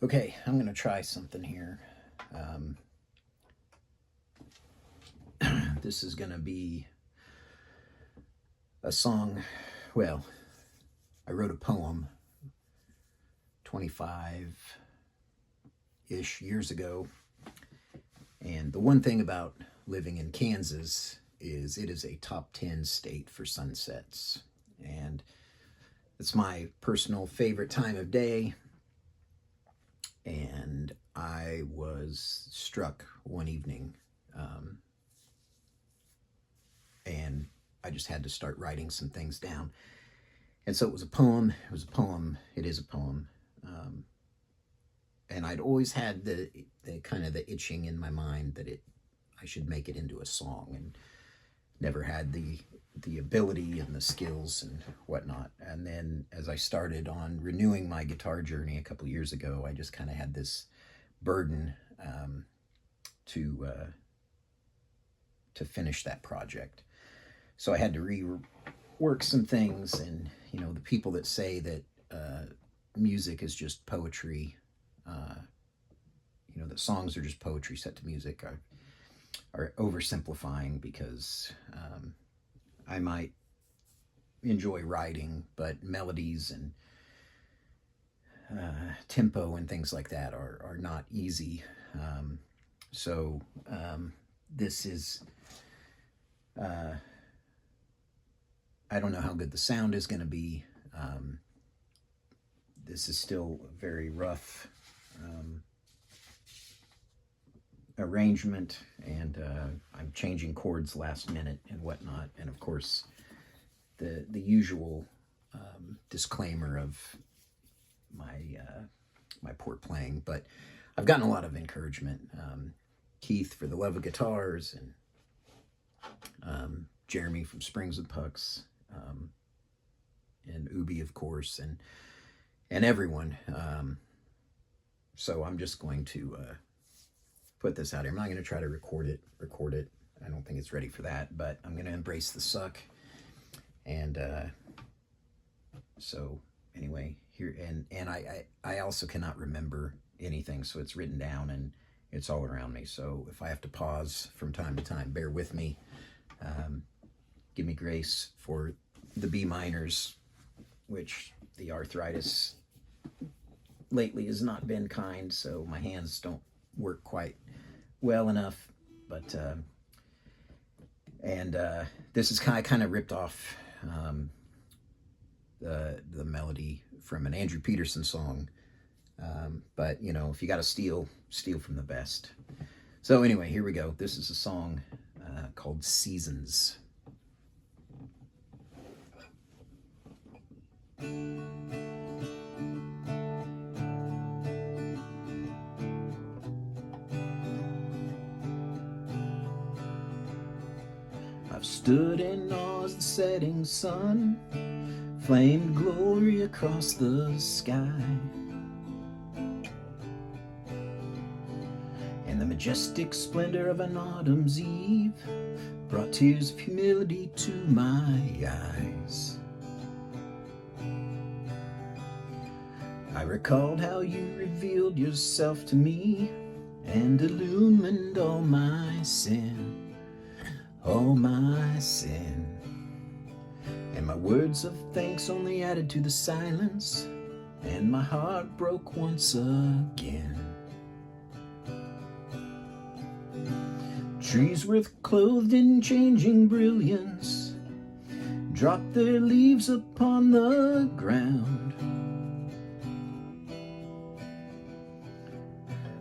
Okay, I'm going to try something here. Um, this is going to be a song. Well, I wrote a poem 25 ish years ago. And the one thing about living in Kansas is it is a top 10 state for sunsets. And it's my personal favorite time of day. And I was struck one evening, and I just had to start writing some things down. And so it was a poem. It was a poem. It is a poem. And I'd always had the kind of the itching in my mind that I should make it into a song, and never had the ability and the skills and whatnot. And then as I started on renewing my guitar journey a couple years ago, I just kind of had this burden to finish that project. So I had to rework some things, and the people that say that music is just poetry, that songs are just poetry set to music, are oversimplifying, because I might enjoy writing, but melodies and tempo and things like that are not easy. So this is, I don't know how good the sound is going to be. This is still a very rough arrangement, and I'm changing chords last minute and whatnot. And of course, the usual disclaimer of my poor playing, but I've gotten a lot of encouragement. Keith for the Love of Guitars, and Jeremy from Springs with Pucks, and Ubi, of course, and everyone. So I'm just going to put this out here. I'm not going to try to record it. I don't think it's ready for that, but I'm going to embrace the suck. And so anyway, here, and I also cannot remember anything, so it's written down and it's all around me. So if I have to pause from time to time, bear with me. Give me grace for the B minors, which the arthritis lately has not been kind, so my hands don't work quite well enough. But this is kind of ripped off the melody from an Andrew Peterson song. But if you got to steal from the best. So anyway, here we go. This is a song called Seasons. I've stood in awe as the setting sun flamed glory across the sky, and the majestic splendor of an autumn's eve brought tears of humility to my eyes. I recalled how you revealed yourself to me and illumined all my sin. All my sin, and my words of thanks only added to the silence, and my heart broke once again. Trees were clothed in changing brilliance dropped their leaves upon the ground.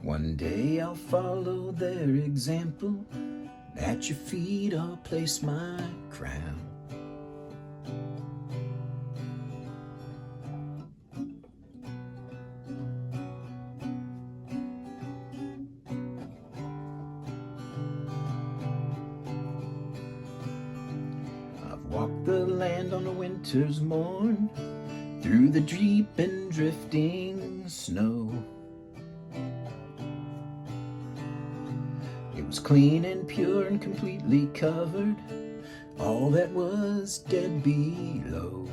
One day I'll follow their example. At your feet I'll place my crown. I've walked the land on a winter's morn, through the deep and drifting snow. It was clean and pure and completely covered all that was dead below.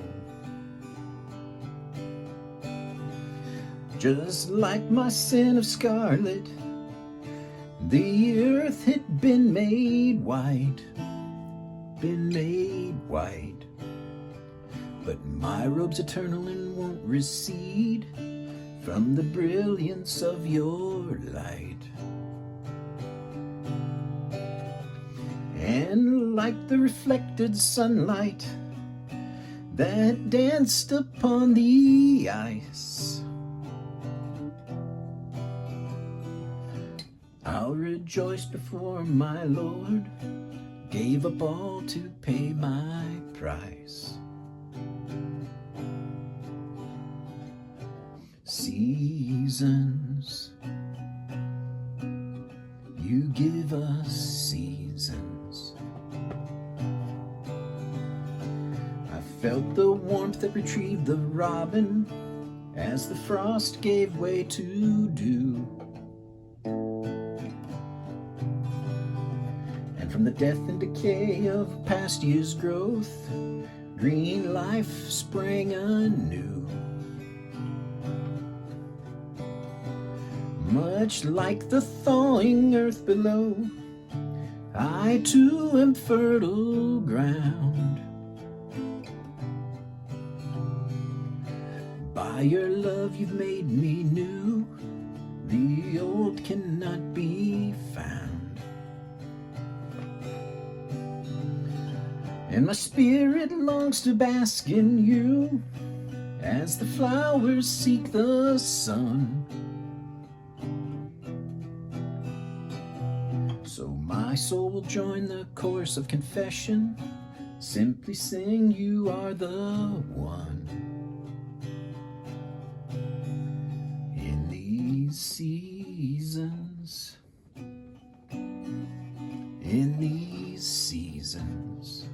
Just like my sin of scarlet, the earth had been made white, been made white. But my robe's eternal and won't recede from the brilliance of your light. And like the reflected sunlight that danced upon the ice, I'll rejoice before my Lord gave up all to pay my price. Seasons, you give us seasons. I felt the warmth that retrieved the robin as the frost gave way to dew. And from the death and decay of past years' growth, green life sprang anew. Much like the thawing earth below, I too am fertile ground. By your love you've made me new, the old cannot be found. And my spirit longs to bask in you as the flowers seek the sun. So my soul will join the chorus of confession, simply sing you are the one. In these seasons, in these seasons,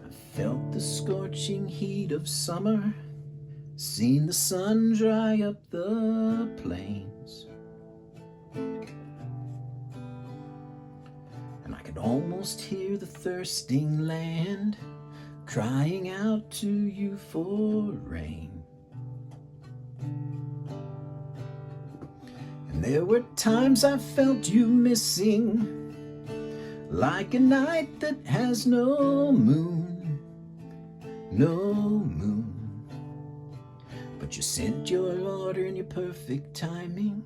I felt the scorching heat of summer, seen the sun dry up the plains. And I could almost hear the thirsting land crying out to you for rain. And there were times I felt you missing, like a night that has no moon, no moon. But you sent your order and your perfect timing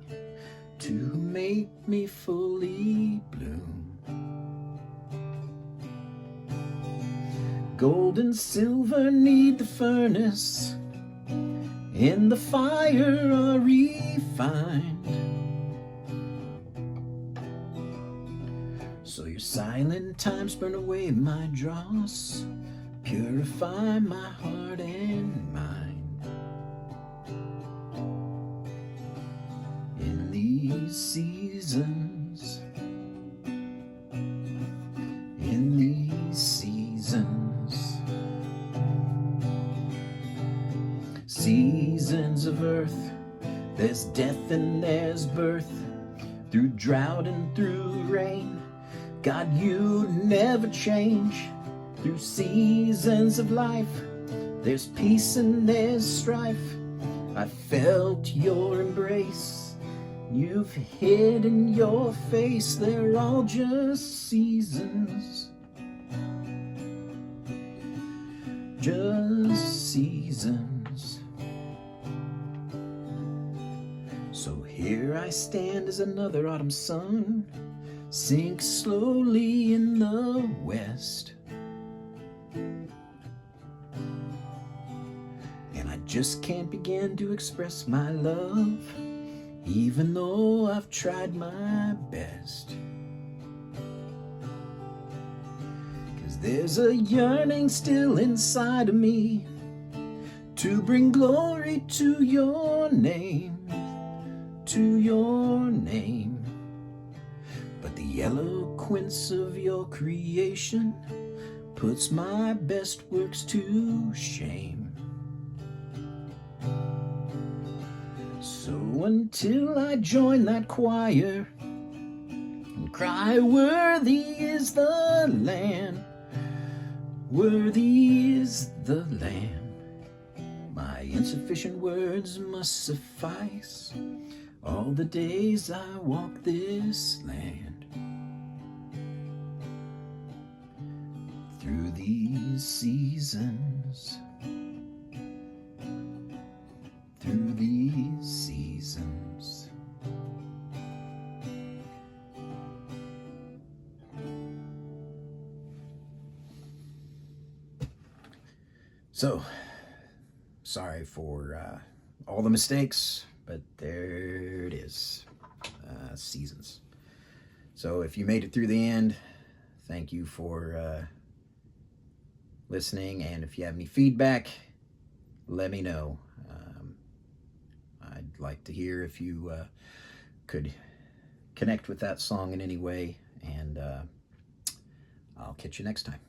to make me fully bloom. Gold and silver need the furnace, in the fire are refined. So your silent times burn away my dross, purify my heart and mind. In these seasons, in these seasons, seasons of earth, there's death and there's birth, through drought and through rain. God, you never change. Through seasons of life, there's peace and there's strife. I felt your embrace, you've hidden your face. They're all just seasons, just seasons. So here I stand as another autumn sun sinks slowly in the west, and I just can't begin to express my love, even though I've tried my best. 'Cause there's a yearning still inside of me to bring glory to your name, to your name. But the eloquence of your creation puts my best works to shame. So until I join that choir and cry, worthy is the Lamb, worthy is the Lamb, my My insufficient words must suffice all the days I walk this land. Through these seasons, through these seasons. So, sorry for all the mistakes, but there it is. Seasons. So if you made it through the end, thank you for listening. And if you have any feedback, let me know. I'd like to hear if you could connect with that song in any way. And I'll catch you next time.